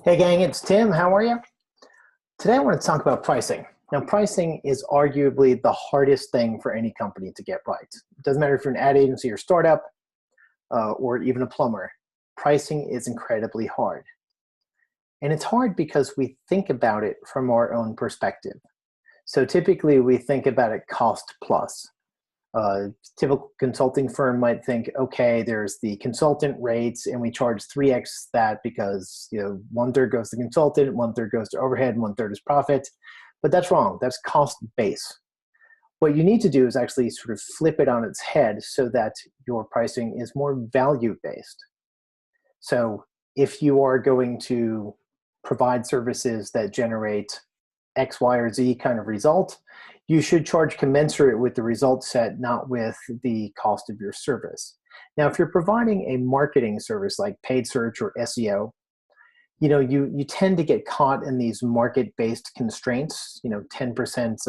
Hey gang, it's Tim. How are you? Today I want to talk about pricing. Now, pricing is arguably the hardest thing for any company to get right. It doesn't matter if you're an ad agency or startup or even a plumber. Pricing is incredibly hard. And it's hard because we think about it from our own perspective. So typically we think about it cost plus. Typical consulting firm might think, okay, there's the consultant rates, and we charge 3x that because one third goes to consultant, one third goes to overhead, and one third is profit. But that's wrong. That's cost base. What you need to do is actually sort of flip it on its head so that your pricing is more value based. So if you are going to provide services that generate X, Y, or Z kind of result, you should charge commensurate with the result set, not with the cost of your service. Now, if you're providing a marketing service like paid search or SEO, you tend to get caught in these market-based constraints, 10%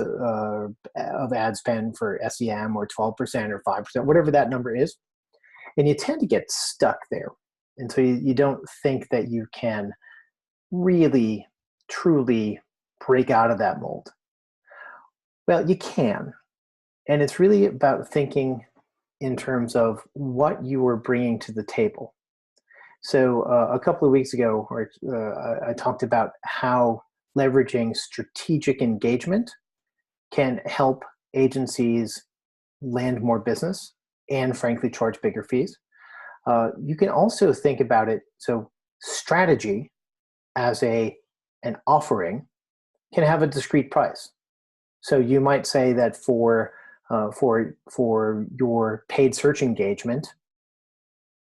of ad spend for SEM or 12% or 5%, whatever that number is. And you tend to get stuck there. And so you don't think that you can really, truly break out of that mold. Well, you can. And it's really about thinking in terms of what you are bringing to the table. So a couple of weeks ago, I talked about how leveraging strategic engagement can help agencies land more business and frankly charge bigger fees. You can also think about it, so strategy as an offering can have a discrete price. So you might say that for your paid search engagement,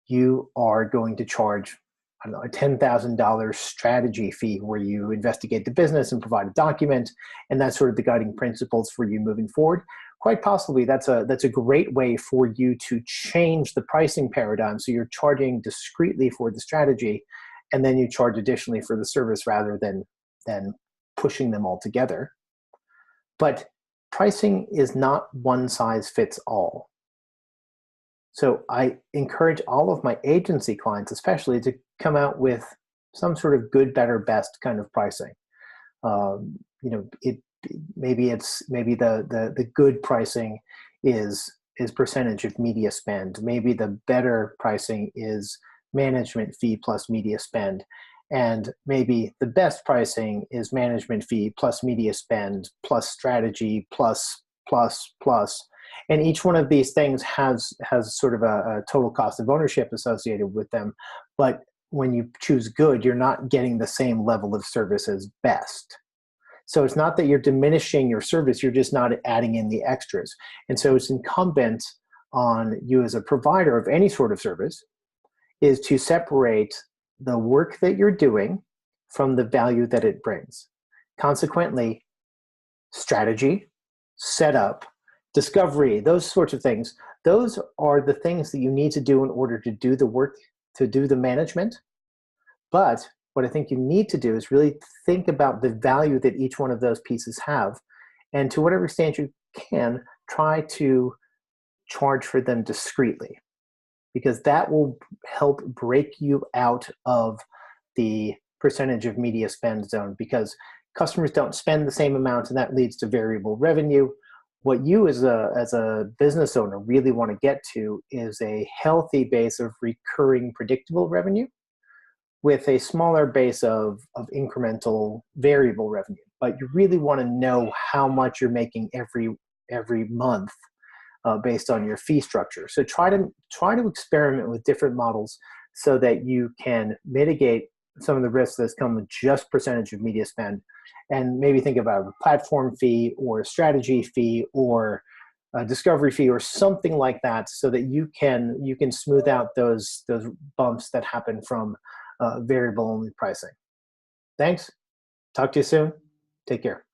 you are going to charge, I don't know, a $10,000 strategy fee where you investigate the business and provide a document, and that's sort of the guiding principles for you moving forward. Quite possibly, that's a great way for you to change the pricing paradigm. So you're charging discretely for the strategy, and then you charge additionally for the service rather than pushing them all together. But pricing is not one size fits all. So I encourage all of my agency clients, especially, to come out with some sort of good, better, best kind of pricing. Maybe the good pricing is percentage of media spend. Maybe the better pricing is management fee plus media spend. And maybe the best pricing is management fee plus media spend plus strategy plus. And each one of these things has sort of a total cost of ownership associated with them. But when you choose good, you're not getting the same level of service as best. So it's not that you're diminishing your service, you're just not adding in the extras. And so it's incumbent on you as a provider of any sort of service is to separate the work that you're doing from the value that it brings. Consequently, strategy, setup, discovery, those sorts of things, those are the things that you need to do in order to do the work, to do the management. But what I think you need to do is really think about the value that each one of those pieces have. And to whatever extent you can, try to charge for them discreetly, because that will help break you out of the percentage of media spend zone, because customers don't spend the same amount, and that leads to variable revenue. What you as a business owner really want to get to is a healthy base of recurring predictable revenue with a smaller base of incremental variable revenue. But you really want to know how much you're making every month based on your fee structure. So try to experiment with different models so that you can mitigate some of the risks that come with just percentage of media spend, and maybe think about a platform fee or a strategy fee or a discovery fee or something like that, so that you can smooth out those bumps that happen from variable only pricing. Thanks. Talk to you soon. Take care.